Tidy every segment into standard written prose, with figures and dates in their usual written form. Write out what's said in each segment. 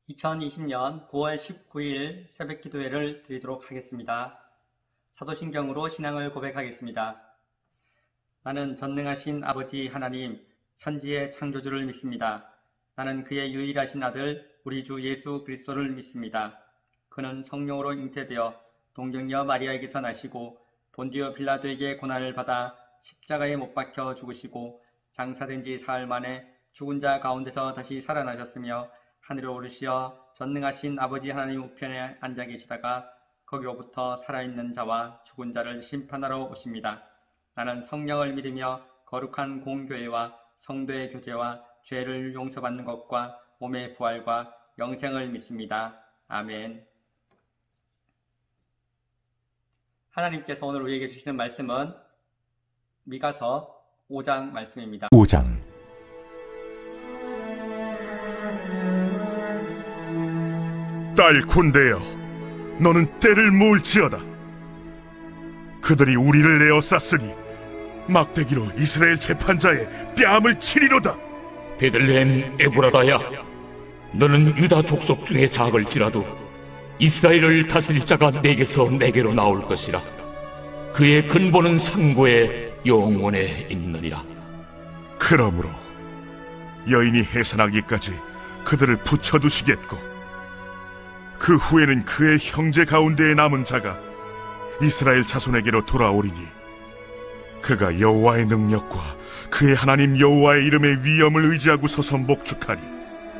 2020년 9월 19일 새벽 기도회를 드리도록 하겠습니다. 사도신경으로 신앙을 고백하겠습니다. 나는 전능하신 아버지 하나님, 천지의 창조주를 믿습니다. 나는 그의 유일하신 아들, 우리 주 예수 그리스도를 믿습니다. 그는 성령으로 잉태되어 동정녀 마리아에게서 나시고 본디오 빌라도에게 고난을 받아 십자가에 못 박혀 죽으시고 장사된 지 사흘 만에 죽은 자 가운데서 다시 살아나셨으며 하늘에 오르시어 전능하신 아버지 하나님 우편에 앉아 계시다가 거기로부터 살아있는 자와 죽은 자를 심판하러 오십니다. 나는 성령을 믿으며 거룩한 공교회와 성도의 교제와 죄를 용서받는 것과 몸의 부활과 영생을 믿습니다. 아멘. 하나님께서 오늘 우리에게 주시는 말씀은 미가서 5장 말씀입니다. 5장 딸 군대여, 너는 때를 모을지어다. 그들이 우리를 에워쌌으니 막대기로 이스라엘 재판자의 뺨을 치리로다. 베들레헴 에브라다야, 너는 유다 족속 중에 작을지라도 이스라엘을 다스릴 자가 내게서 내게로 나올 것이라. 그의 근본은 상고에 영원에 있느니라. 그러므로 여인이 해산하기까지 그들을 붙여두시겠고, 그 후에는 그의 형제 가운데에 남은 자가 이스라엘 자손에게로 돌아오리니 그가 여호와의 능력과 그의 하나님 여호와의 이름의 위엄을 의지하고 서서 목축하니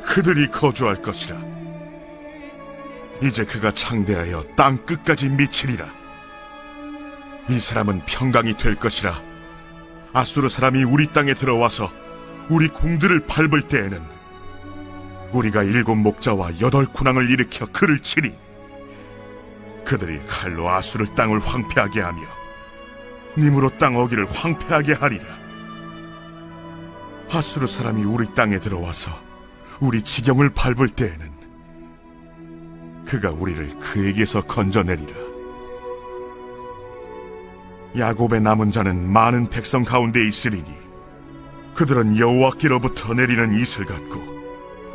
그들이 거주할 것이라. 이제 그가 창대하여 땅 끝까지 미치리라. 이 사람은 평강이 될 것이라. 아수르 사람이 우리 땅에 들어와서 우리 궁들을 밟을 때에는 우리가 7 목자와 8 군왕을 일으켜 그를 치리. 그들이 칼로 아수르 땅을 황폐하게 하며 님으로 땅 어기를 황폐하게 하리라. 아수르 사람이 우리 땅에 들어와서 우리 지경을 밟을 때에는 그가 우리를 그에게서 건져내리라. 야곱의 남은 자는 많은 백성 가운데 있으리니 그들은 여호와께로부터 내리는 이슬 같고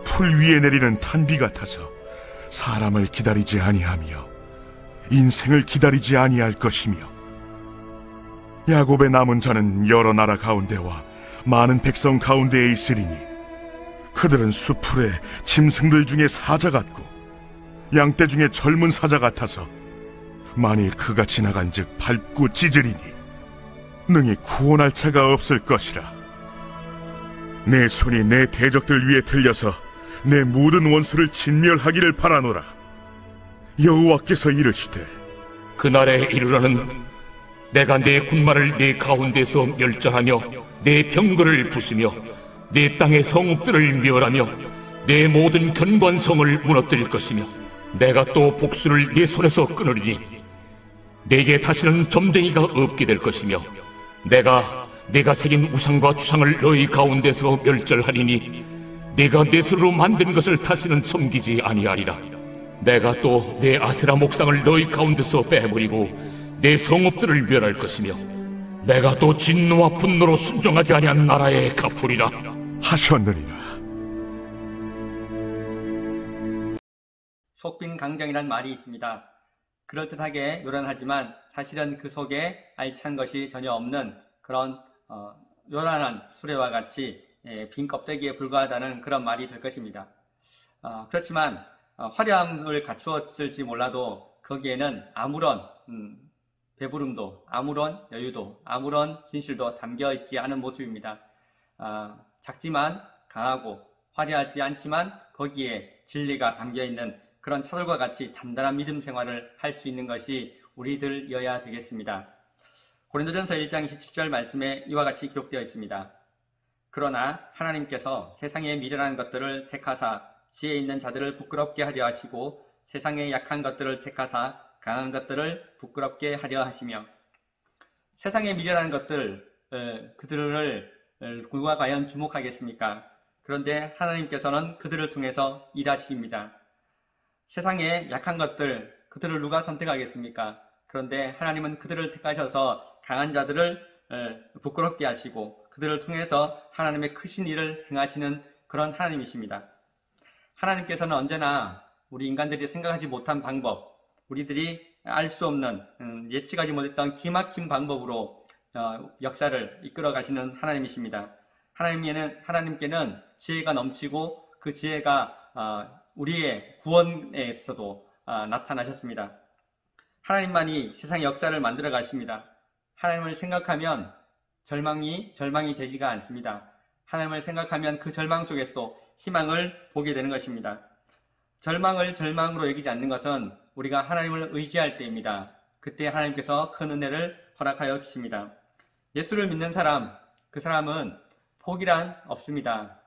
풀 위에 내리는 탄비 같아서 사람을 기다리지 아니하며 인생을 기다리지 아니할 것이며, 야곱의 남은 자는 여러 나라 가운데와 많은 백성 가운데에 있으리니 그들은 수풀에 짐승들 중에 사자 같고 양떼 중에 젊은 사자 같아서 만일 그가 지나간즉 밟고 찢으리니 능히 구원할 자가 없을 것이라. 내 손이 내 대적들 위에 들려서 내 모든 원수를 진멸하기를 바라노라. 여호와께서 이르시되, 그날에 이르러는 내가 내 군마를 네 가운데서 멸절하며 내 병거를 부수며 내 땅의 성읍들을 멸하며 내 모든 견관성을 무너뜨릴 것이며, 내가 또 복수를 네 손에서 끊으리니 내게 다시는 점쟁이가 없게 될 것이며, 내가 새긴 우상과 주상을 너희 가운데서 멸절하리니 내가 내 손으로 만든 것을 다시는 섬기지 아니하리라. 내가 또 내 아세라 목상을 너희 가운데서 빼버리고 내 성읍들을 멸할 것이며, 내가 또 진노와 분노로 순종하지 아니한 나라에 갚으리라 하셨느니라. 속빈강정이란 말이 있습니다. 그럴듯하게 요란하지만 사실은 그 속에 알찬 것이 전혀 없는 그런 요란한 수레와 같이 빈 껍데기에 불과하다는 그런 말이 될 것입니다. 그렇지만 화려함을 갖추었을지 몰라도 거기에는 아무런 배부름도, 아무런 여유도, 아무런 진실도 담겨있지 않은 모습입니다. 작지만 강하고 화려하지 않지만 거기에 진리가 담겨있는 그런 차돌과 같이 단단한 믿음 생활을 할 수 있는 것이 우리들이어야 되겠습니다. 고린도전서 1장 27절 말씀에 이와 같이 기록되어 있습니다. 그러나 하나님께서 세상에 미련한 것들을 택하사 지혜 있는 자들을 부끄럽게 하려 하시고 세상에 약한 것들을 택하사 강한 것들을 부끄럽게 하려 하시며, 세상에 미련한 것들, 그들을 누가 과연 주목하겠습니까? 그런데 하나님께서는 그들을 통해서 일하십니다. 세상에 약한 것들, 그들을 누가 선택하겠습니까? 그런데 하나님은 그들을 택하셔서 강한 자들을 부끄럽게 하시고 그들을 통해서 하나님의 크신 일을 행하시는 그런 하나님이십니다. 하나님께서는 언제나 우리 인간들이 생각하지 못한 방법, 우리들이 알 수 없는 예측하지 못했던 기막힌 방법으로 역사를 이끌어 가시는 하나님이십니다. 하나님께는 지혜가 넘치고 그 지혜가 우리의 구원에서도 나타나셨습니다. 하나님만이 세상의 역사를 만들어 가십니다. 하나님을 생각하면 절망이 되지가 않습니다. 하나님을 생각하면 그 절망 속에서도 희망을 보게 되는 것입니다. 절망을 절망으로 여기지 않는 것은 우리가 하나님을 의지할 때입니다. 그때 하나님께서 큰 은혜를 허락하여 주십니다. 예수를 믿는 사람, 그 사람은 포기란 없습니다.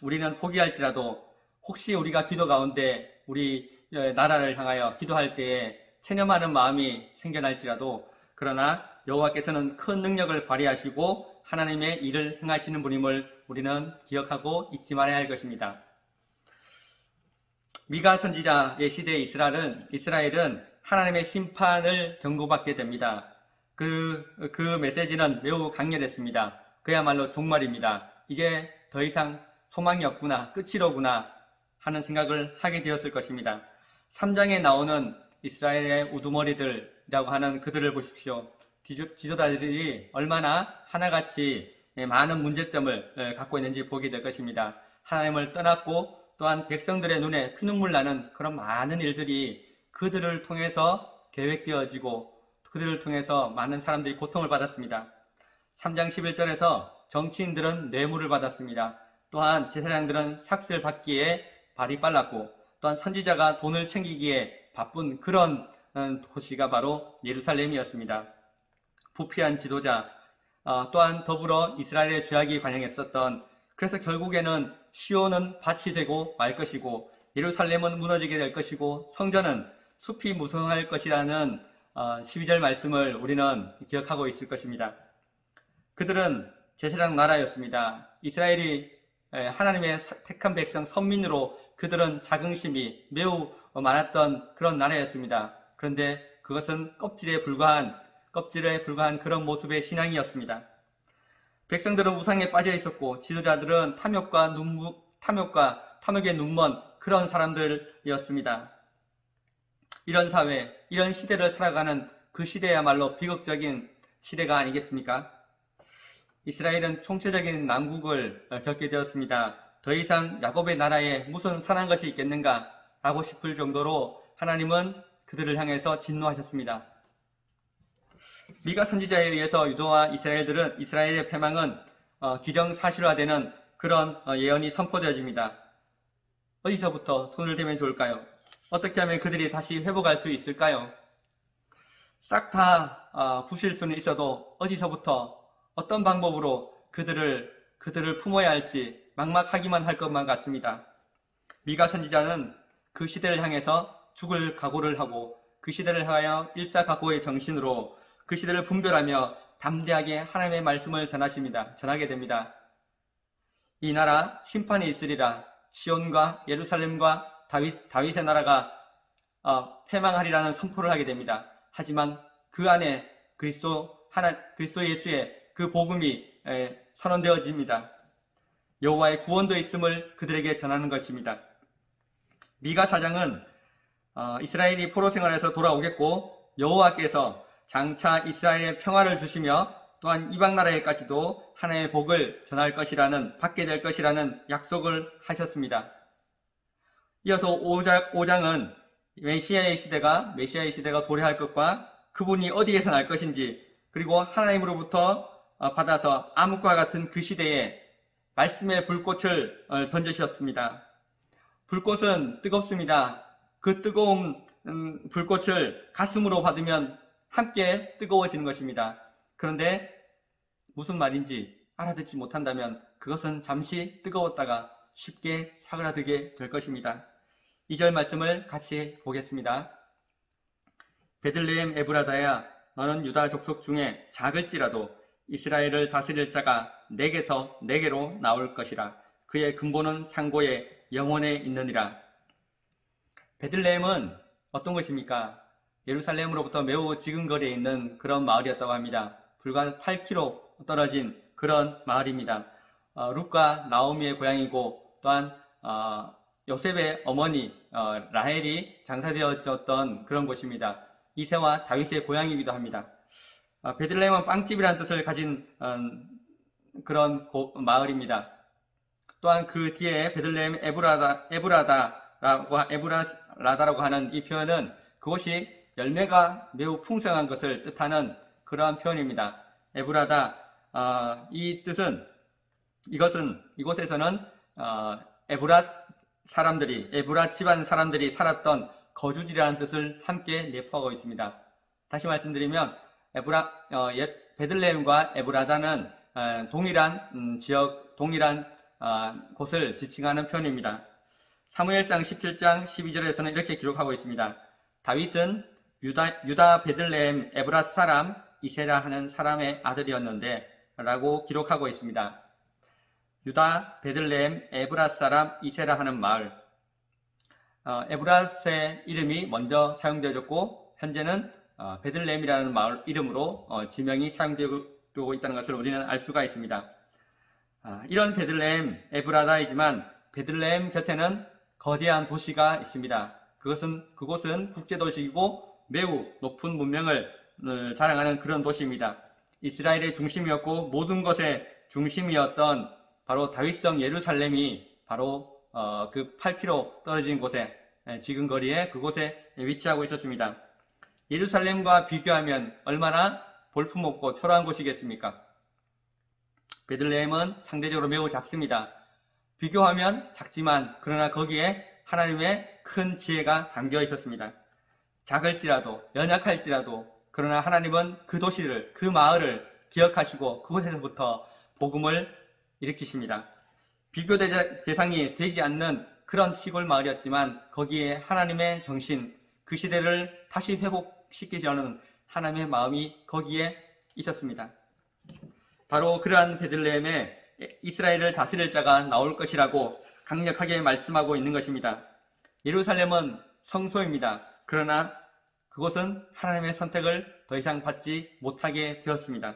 우리는 포기할지라도 혹시 우리가 기도 가운데 우리 나라를 향하여 기도할 때에 체념하는 마음이 생겨날지라도 그러나 여호와께서는 큰 능력을 발휘하시고 하나님의 일을 행하시는 분임을 우리는 기억하고 잊지 말아야 할 것입니다. 미가 선지자의 시대에 이스라엘은 하나님의 심판을 경고받게 됩니다. 그 메시지는 매우 강렬했습니다. 그야말로 종말입니다. 이제 더 이상 소망이 없구나, 끝이로구나 하는 생각을 하게 되었을 것입니다. 3장에 나오는 이스라엘의 우두머리들이라고 하는 그들을 보십시오. 지도자들이 얼마나 하나같이 많은 문제점을 갖고 있는지 보게 될 것입니다. 하나님을 떠났고 또한 백성들의 눈에 피눈물 나는 그런 많은 일들이 그들을 통해서 계획되어지고 그들을 통해서 많은 사람들이 고통을 받았습니다. 3장 11절에서 정치인들은 뇌물을 받았습니다. 또한 제사장들은 삭슬 받기에 발이 빨랐고 또한 선지자가 돈을 챙기기에 바쁜 그런 도시가 바로 예루살렘이었습니다. 부패한 지도자, 또한 더불어 이스라엘의 죄악이 관영했었던, 그래서 결국에는 시온은 밭이 되고 말 것이고 예루살렘은 무너지게 될 것이고 성전은 숲이 무성할 것이라는 12절 말씀을 우리는 기억하고 있을 것입니다. 그들은 제사장 나라였습니다. 이스라엘이 하나님의 택한 백성 선민으로 그들은 자긍심이 매우 많았던 그런 나라였습니다. 그런데 그것은 껍질에 불과한 그런 모습의 신앙이었습니다. 백성들은 우상에 빠져 있었고 지도자들은 탐욕의 눈먼 그런 사람들이었습니다. 이런 사회, 이런 시대를 살아가는 그 시대야말로 비극적인 시대가 아니겠습니까? 이스라엘은 총체적인 난국을 겪게 되었습니다. 더 이상 야곱의 나라에 무슨 선한 것이 있겠는가 라고 싶을 정도로 하나님은 그들을 향해서 진노하셨습니다. 미가 선지자에 의해서 유다와 이스라엘의 패망은 기정사실화되는 그런 예언이 선포되어집니다. 어디서부터 손을 대면 좋을까요? 어떻게 하면 그들이 다시 회복할 수 있을까요? 싹 다 부실 수는 있어도 어디서부터 어떤 방법으로 그들을 품어야 할지 막막하기만 할 것만 같습니다. 미가 선지자는 그 시대를 향해서 죽을 각오를 하고 그 시대를 향하여 일사각오의 정신으로 그 시대를 분별하며 담대하게 하나님의 말씀을 전하게 됩니다. 이 나라 심판이 있으리라. 시온과 예루살렘과 다윗의 나라가 패망하리라는 선포를 하게 됩니다. 하지만 그 안에 그리스도 예수의 그 복음이 선언되어집니다. 여호와의 구원도 있음을 그들에게 전하는 것입니다. 미가 사장은 이스라엘이 포로 생활에서 돌아오겠고 여호와께서 장차 이스라엘에 평화를 주시며 또한 이방 나라에까지도 하나님의 복을 받게 될 것이라는 약속을 하셨습니다. 이어서 5장은 메시아의 시대가 도래할 것과 그분이 어디에서 날 것인지 그리고 하나님으로부터 받아서 암흑과 같은 그 시대에 말씀의 불꽃을 던지셨습니다. 불꽃은 뜨겁습니다. 그 뜨거운 불꽃을 가슴으로 받으면 함께 뜨거워지는 것입니다. 그런데 무슨 말인지 알아듣지 못한다면 그것은 잠시 뜨거웠다가 쉽게 사그라들게 될 것입니다. 2절 말씀을 같이 보겠습니다. 베들레헴 에브라다야, 너는 유다 족속 중에 작을지라도 이스라엘을 다스릴 자가 내게서 내게로 나올 것이라. 그의 근본은 상고에 영원에 있느니라. 베들레헴은 어떤 것입니까? 예루살렘으로부터 매우 지근거리에 있는 그런 마을이었다고 합니다. 불과 8km 떨어진 그런 마을입니다. 룻과 나오미의 고향이고 또한 요셉의 어머니 라헬이 장사되어졌던 그런 곳입니다. 이새와 다윗의 고향이기도 합니다. 베들레헴은 빵집이라는 뜻을 가진 그런 마을입니다. 또한 그 뒤에 베들레헴 에브라다라고 하는 이 표현은 그곳이 열매가 매우 풍성한 것을 뜻하는 그러한 표현입니다. 에브라다, 이 뜻은 이곳에서는 에브라 집안 사람들이 살았던 거주지라는 뜻을 함께 내포하고 있습니다. 다시 말씀드리면 베들레헴과 에브라다는 동일한 지역, 동일한 곳을 지칭하는 표현입니다. 사무엘상 17장 12절에서는 이렇게 기록하고 있습니다. 다윗은 유다 베들레헴 에브랏 사람 이세라 하는 사람의 아들이었는데 라고 기록하고 있습니다. 유다 베들레헴 에브랏 사람 이세라 하는 마을, 에브랏의 이름이 먼저 사용되어졌고 현재는 베들레헴이라는 마을 이름으로 지명이 사용되고 있다는 것을 우리는 알 수가 있습니다. 이런 베들레헴 에브라다이지만 베들레헴 곁에는 거대한 도시가 있습니다. 그곳은 국제도시이고 매우 높은 문명을 자랑하는 그런 도시입니다. 이스라엘의 중심이었고 모든 것의 중심이었던 바로 다윗성 예루살렘이 바로 그 8km 떨어진 곳에 지금 거리에 그곳에 위치하고 있었습니다. 예루살렘과 비교하면 얼마나 볼품없고 초라한 곳이겠습니까? 베들레헴은 상대적으로 매우 작습니다. 비교하면 작지만 그러나 거기에 하나님의 큰 지혜가 담겨 있었습니다. 작을지라도 연약할지라도 그러나 하나님은 그 도시를, 그 마을을 기억하시고 그곳에서부터 복음을 일으키십니다. 비교 대상이 되지 않는 그런 시골 마을이었지만 거기에 하나님의 정신, 그 시대를 다시 회복시키려는 하나님의 마음이 거기에 있었습니다. 바로 그러한 베들레헴에 이스라엘을 다스릴 자가 나올 것이라고 강력하게 말씀하고 있는 것입니다. 예루살렘은 성소입니다. 그러나 그곳은 하나님의 선택을 더 이상 받지 못하게 되었습니다.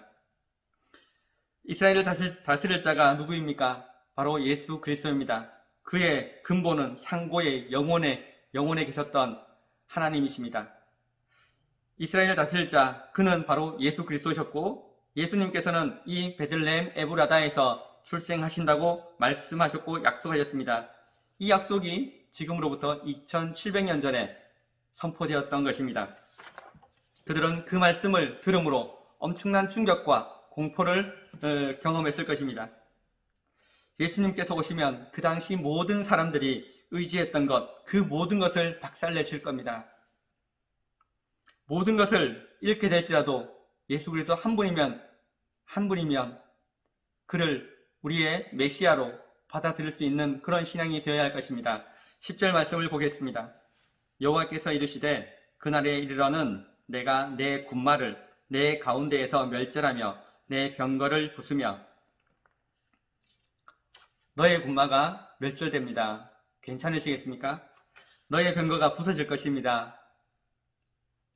이스라엘을 다스릴 자가 누구입니까? 바로 예수 그리스도입니다. 그의 근본은 상고의 영혼에 계셨던 하나님이십니다. 이스라엘을 다스릴 자, 그는 바로 예수 그리스도셨고 예수님께서는 이 베들레헴 에브라다에서 출생하신다고 말씀하셨고 약속하셨습니다. 이 약속이 지금으로부터 2700년 전에 선포되었던 것입니다. 그들은 그 말씀을 들음으로 엄청난 충격과 공포를 경험했을 것입니다. 예수님께서 오시면 그 당시 모든 사람들이 의지했던 것, 그 모든 것을 박살내실 겁니다. 모든 것을 잃게 될지라도 예수 그리스도 한 분이면 그를 우리의 메시아로 받아들일 수 있는 그런 신앙이 되어야 할 것입니다. 10절 말씀을 보겠습니다. 여호와께서 이르시되 그날에 이르러는 내가 내 군마를 내 가운데에서 멸절하며 내 병거를 부수며 너의 군마가 멸절됩니다. 괜찮으시겠습니까? 너의 병거가 부서질 것입니다.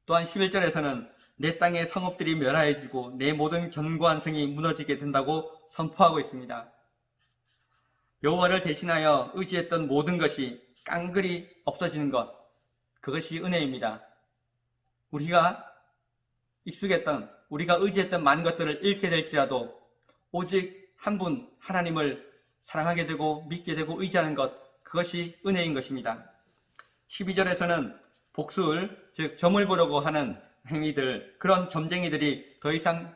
또한 11절에서는 내 땅의 성읍들이 멸하여지고 내 모든 견고한 성이 무너지게 된다고 선포하고 있습니다. 여호와를 대신하여 의지했던 모든 것이 깡그리 없어지는 것, 그것이 은혜입니다. 우리가 의지했던 많은 것들을 잃게 될지라도 오직 한 분 하나님을 사랑하게 되고 믿게 되고 의지하는 것, 그것이 은혜인 것입니다. 12절에서는 복수를, 즉 점을 보려고 하는 행위들, 그런 점쟁이들이 더 이상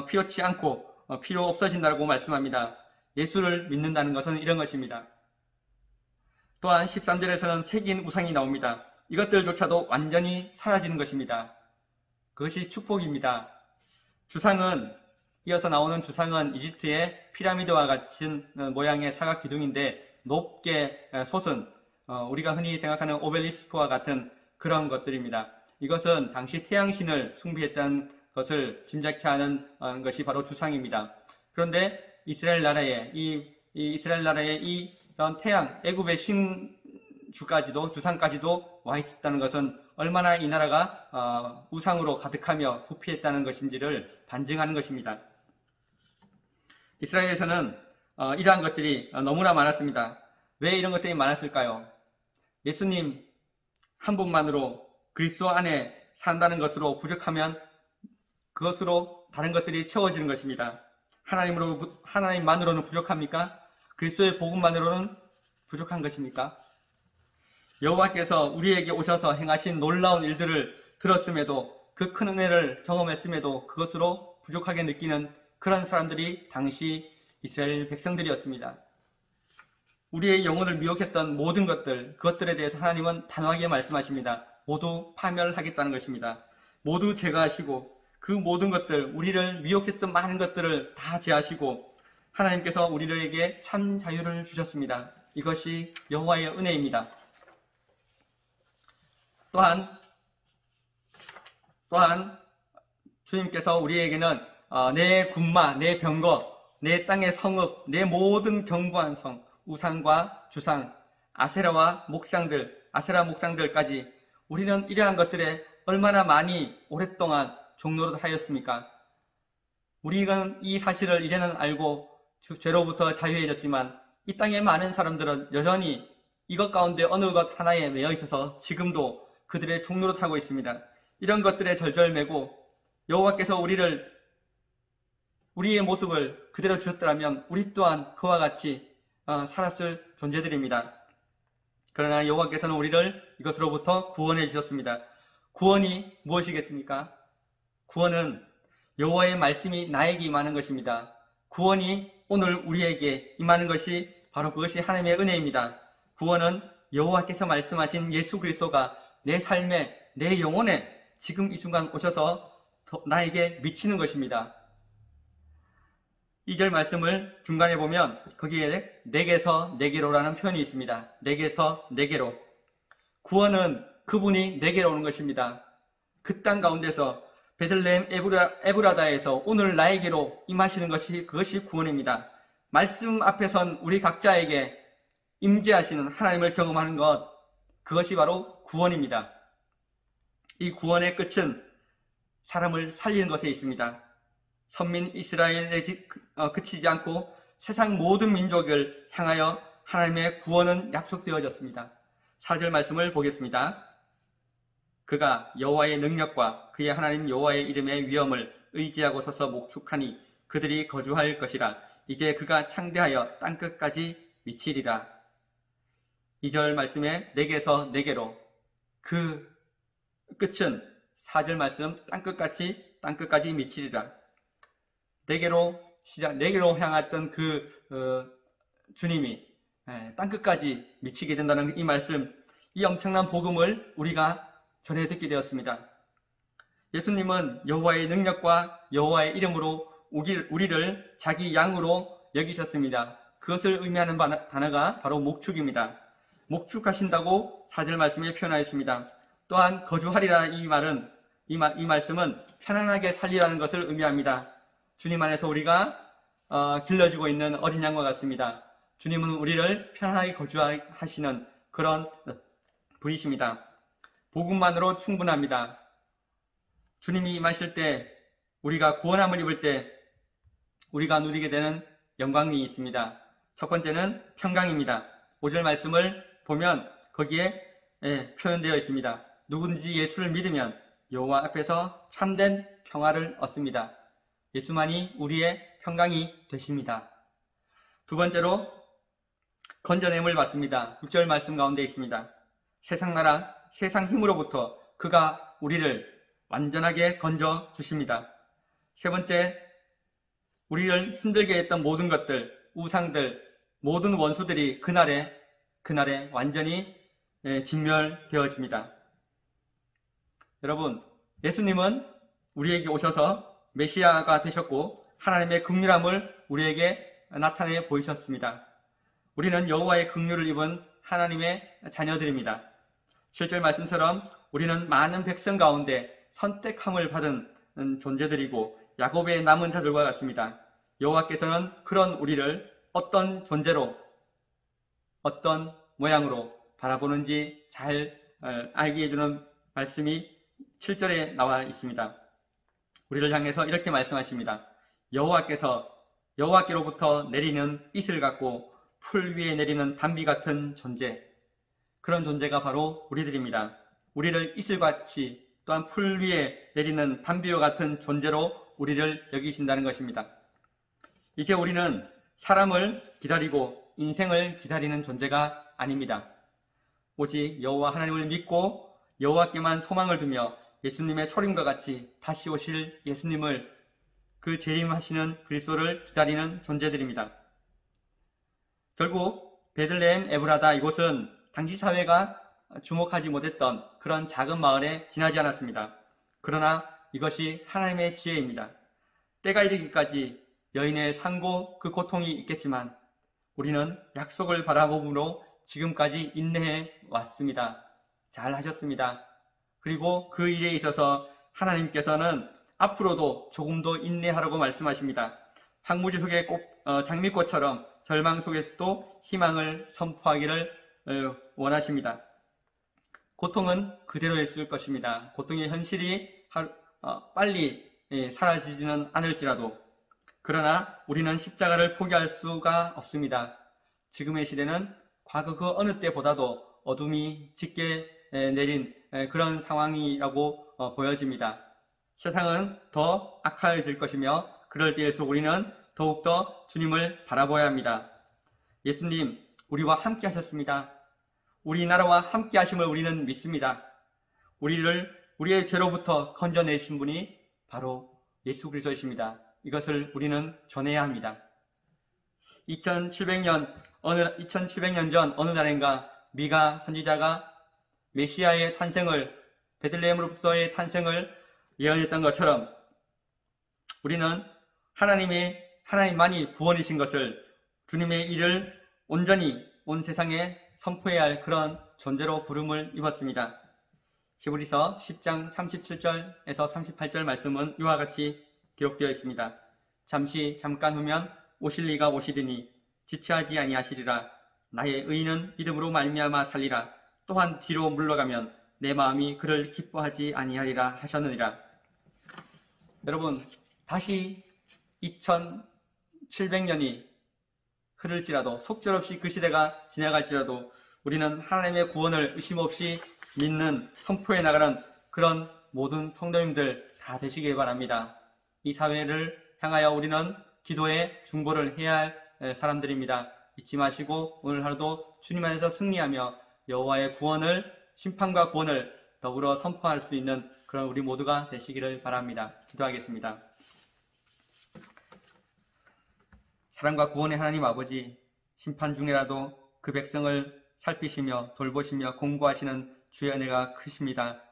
필요치 않고 필요 없어진다고 말씀합니다. 예수를 믿는다는 것은 이런 것입니다. 또한 13절에서는 새긴 우상이 나옵니다. 이것들조차도 완전히 사라지는 것입니다. 그것이 축복입니다. 이어서 나오는 주상은 이집트의 피라미드와 같은 모양의 사각 기둥인데 높게 솟은 우리가 흔히 생각하는 오벨리스크와 같은 그런 것들입니다. 이것은 당시 태양신을 숭배했다는 것을 짐작케 하는 것이 바로 주상입니다. 그런데 이스라엘 나라에 이런 태양, 애굽의 주상까지도 와 있었다는 것은 얼마나 이 나라가 우상으로 가득하며 부패했다는 것인지를 반증하는 것입니다. 이스라엘에서는 이러한 것들이 너무나 많았습니다. 왜 이런 것들이 많았을까요? 예수님 한 분만으로 그리스도 안에 산다는 것으로 부족하면 그것으로 다른 것들이 채워지는 것입니다. 하나님만으로는 부족합니까? 그리스도의 복음만으로는 부족한 것입니까? 여호와께서 우리에게 오셔서 행하신 놀라운 일들을 들었음에도 그 큰 은혜를 경험했음에도 그것으로 부족하게 느끼는 그런 사람들이 당시 이스라엘 백성들이었습니다. 우리의 영혼을 미혹했던 모든 것들, 그것들에 대해서 하나님은 단호하게 말씀하십니다. 모두 파멸하겠다는 것입니다. 모두 제거하시고 그 모든 것들, 우리를 미혹했던 많은 것들을 다 제하시고 하나님께서 우리에게 참 자유를 주셨습니다. 이것이 여호와의 은혜입니다. 또한 주님께서 우리에게는 내 군마, 내 병거, 내 땅의 성읍, 내 모든 견고한 성, 우상과 주상, 아세라 목상들까지 우리는 이러한 것들에 얼마나 많이 오랫동안 종노릇하였습니까? 우리는 이 사실을 이제는 알고 죄로부터 자유해졌지만 이 땅의 많은 사람들은 여전히 이것 가운데 어느 것 하나에 매여 있어서 지금도 그들의 종노릇하고 있습니다. 이런 것들에 절절매고 여호와께서 우리의 모습을 그대로 주셨더라면 우리 또한 그와 같이 살았을 존재들입니다. 그러나 여호와께서는 우리를 이것으로부터 구원해 주셨습니다. 구원이 무엇이겠습니까? 구원은 여호와의 말씀이 나에게 임하는 것입니다. 구원이 오늘 우리에게 임하는 것이 바로 그것이 하나님의 은혜입니다. 구원은 여호와께서 말씀하신 예수 그리스도가 내 삶에, 내 영혼에 지금 이 순간 오셔서 나에게 미치는 것입니다. 2절 말씀을 중간에 보면 거기에 내게서 내게로라는 표현이 있습니다. 내게서 내게로. 구원은 그분이 내게로 오는 것입니다. 그 땅 가운데서 베들레헴 에브라다에서 오늘 나에게로 임하시는 그것이 구원입니다. 말씀 앞에 선 우리 각자에게 임재하시는 하나님을 경험하는 것, 그것이 바로 구원입니다. 이 구원의 끝은 사람을 살리는 것에 있습니다. 선민 이스라엘에 그치지 않고 세상 모든 민족을 향하여 하나님의 구원은 약속되어졌습니다. 4절 말씀을 보겠습니다. 그가 여호와의 능력과 그의 하나님 여호와의 이름의 위엄을 의지하고 서서 목축하니 그들이 거주할 것이라. 이제 그가 창대하여 땅끝까지 미치리라. 2절 말씀에 내게서 내게로, 그 끝은 4절 말씀 땅끝까지 미치리라. 내게로 향했던 주님이 땅끝까지 미치게 된다는 이 말씀, 이 엄청난 복음을 우리가 전해 듣게 되었습니다. 예수님은 여호와의 능력과 여호와의 이름으로 우리를 자기 양으로 여기셨습니다. 그것을 의미하는 단어가 바로 목축입니다. 목축하신다고 4절 말씀에 표현하였습니다. 또한 거주하리라 이 말씀은 편안하게 살리라는 것을 의미합니다. 주님 안에서 우리가 길러지고 있는 어린 양과 같습니다. 주님은 우리를 편안하게 거주하시는 그런 분이십니다. 복음만으로 충분합니다. 주님이 임하실 때, 우리가 구원함을 입을 때 우리가 누리게 되는 영광이 있습니다. 첫 번째는 평강입니다. 5절 말씀을 보면 거기에 표현되어 있습니다. 누구든지 예수를 믿으면 여호와 앞에서 참된 평화를 얻습니다. 예수만이 우리의 평강이 되십니다. 두 번째로 건져냄을 받습니다. 6절 말씀 가운데 있습니다. 세상 나라, 세상 힘으로부터 그가 우리를 완전하게 건져 주십니다. 세 번째, 우리를 힘들게 했던 모든 것들, 우상들, 모든 원수들이 그날에 완전히 진멸되어집니다. 여러분, 예수님은 우리에게 오셔서 메시아가 되셨고 하나님의 긍휼함을 우리에게 나타내 보이셨습니다. 우리는 여호와의 긍휼을 입은 하나님의 자녀들입니다. 7절 말씀처럼 우리는 많은 백성 가운데 선택함을 받은 존재들이고 야곱의 남은 자들과 같습니다. 여호와께서는 그런 우리를 어떤 존재로, 어떤 모양으로 바라보는지 잘 알게 해주는 말씀이 7절에 나와 있습니다. 우리를 향해서 이렇게 말씀하십니다. 여호와께로부터 내리는 이슬 같고 풀 위에 내리는 단비 같은 존재, 그런 존재가 바로 우리들입니다. 우리를 이슬같이 또한 풀 위에 내리는 담비와 같은 존재로 우리를 여기신다는 것입니다. 이제 우리는 사람을 기다리고 인생을 기다리는 존재가 아닙니다. 오직 여호와 하나님을 믿고 여호와께만 소망을 두며 예수님의 초림과 같이 다시 오실 예수님을, 그 재림하시는 그리스도를 기다리는 존재들입니다. 결국 베들레헴 에브라다, 이곳은 당시 사회가 주목하지 못했던 그런 작은 마을에 지나지 않았습니다. 그러나 이것이 하나님의 지혜입니다. 때가 이르기까지 여인의 상고 그 고통이 있겠지만 우리는 약속을 바라봄으로 지금까지 인내해 왔습니다. 잘 하셨습니다. 그리고 그 일에 있어서 하나님께서는 앞으로도 조금 더 인내하라고 말씀하십니다. 황무지 속의 장미꽃처럼 절망 속에서도 희망을 선포하기를 원하십니다. 고통은 그대로 있을 것입니다. 고통의 현실이 빨리 사라지지는 않을지라도, 그러나 우리는 십자가를 포기할 수가 없습니다. 지금의 시대는 과거 그 어느 때보다도 어둠이 짙게 내린 그런 상황이라고 보여집니다. 세상은 더 악화해질 것이며 그럴 때일수록 우리는 더욱더 주님을 바라보아야 합니다. 예수님, 우리와 함께 하셨습니다. 우리 나라와 함께 하심을 우리는 믿습니다. 우리의 죄로부터 건져내신 분이 바로 예수 그리스도이십니다. 이것을 우리는 전해야 합니다. 2700년 전 어느 날인가 미가 선지자가 메시아의 탄생을, 베들레헴으로부터의 탄생을 예언했던 것처럼 우리는 하나님만이 구원이신 것을, 주님의 일을 온전히 온 세상에 선포해야 할 그런 존재로 부름을 입었습니다. 히브리서 10장 37절에서 38절 말씀은 이와 같이 기록되어 있습니다. 잠깐 후면 오실 이가 오시리니 지체하지 아니하시리라. 나의 의인은 믿음으로 말미암아 살리라. 또한 뒤로 물러가면 내 마음이 그를 기뻐하지 아니하리라 하셨느니라. 여러분, 다시 2700년이 흐를지라도, 속절없이 그 시대가 지나갈지라도 우리는 하나님의 구원을 의심 없이 믿는, 선포해 나가는 그런 모든 성도님들 다 되시길 바랍니다. 이 사회를 향하여 우리는 기도의 중보를 해야 할 사람들입니다. 잊지 마시고 오늘 하루도 주님 안에서 승리하며 여호와의 구원을, 심판과 구원을 더불어 선포할 수 있는 그런 우리 모두가 되시기를 바랍니다. 기도하겠습니다. 사랑과 구원의 하나님 아버지, 심판 중에라도 그 백성을 살피시며 돌보시며 공고하시는 주의 은혜가 크십니다.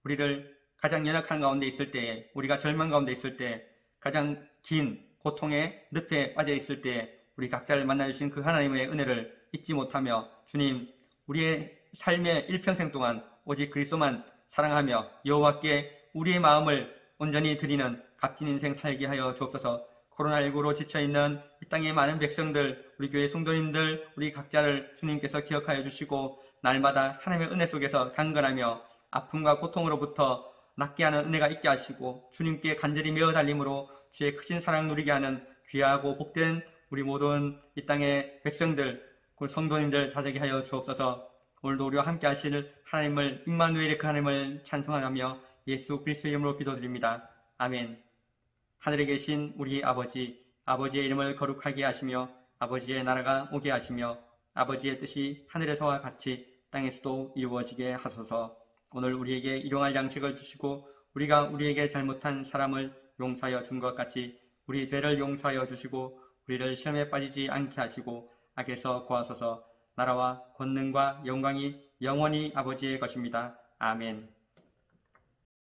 우리를 가장 연약한 가운데 있을 때에, 우리가 절망 가운데 있을 때, 가장 긴 고통의 늪에 빠져 있을 때에 우리 각자를 만나주신 그 하나님의 은혜를 잊지 못하며, 주님, 우리의 삶의 일평생 동안 오직 그리스도만 사랑하며 여호와께 우리의 마음을 온전히 드리는 값진 인생 살게 하여 주옵소서. 코로나19로 지쳐있는 이 땅의 많은 백성들, 우리 교회 성도님들, 우리 각자를 주님께서 기억하여 주시고 날마다 하나님의 은혜 속에서 강건하며 아픔과 고통으로부터 낫게 하는 은혜가 있게 하시고 주님께 간절히 메어 달림으로 주의 크신 사랑 누리게 하는 귀하고 복된 우리 모든 이 땅의 백성들, 그 성도님들 다 되게 하여 주옵소서. 오늘도 우리와 함께 하실 하나님을, 임마누엘의 그 하나님을 찬송하며 예수 그리스도의 이름으로 기도드립니다. 아멘. 하늘에 계신 우리 아버지, 아버지의 이름을 거룩하게 하시며 아버지의 나라가 오게 하시며 아버지의 뜻이 하늘에서와 같이 땅에서도 이루어지게 하소서. 오늘 우리에게 일용할 양식을 주시고 우리가 우리에게 잘못한 사람을 용서하여 준 것 같이 우리 죄를 용서하여 주시고 우리를 시험에 빠지지 않게 하시고 악에서 구하소서. 나라와 권능과 영광이 영원히 아버지의 것입니다. 아멘.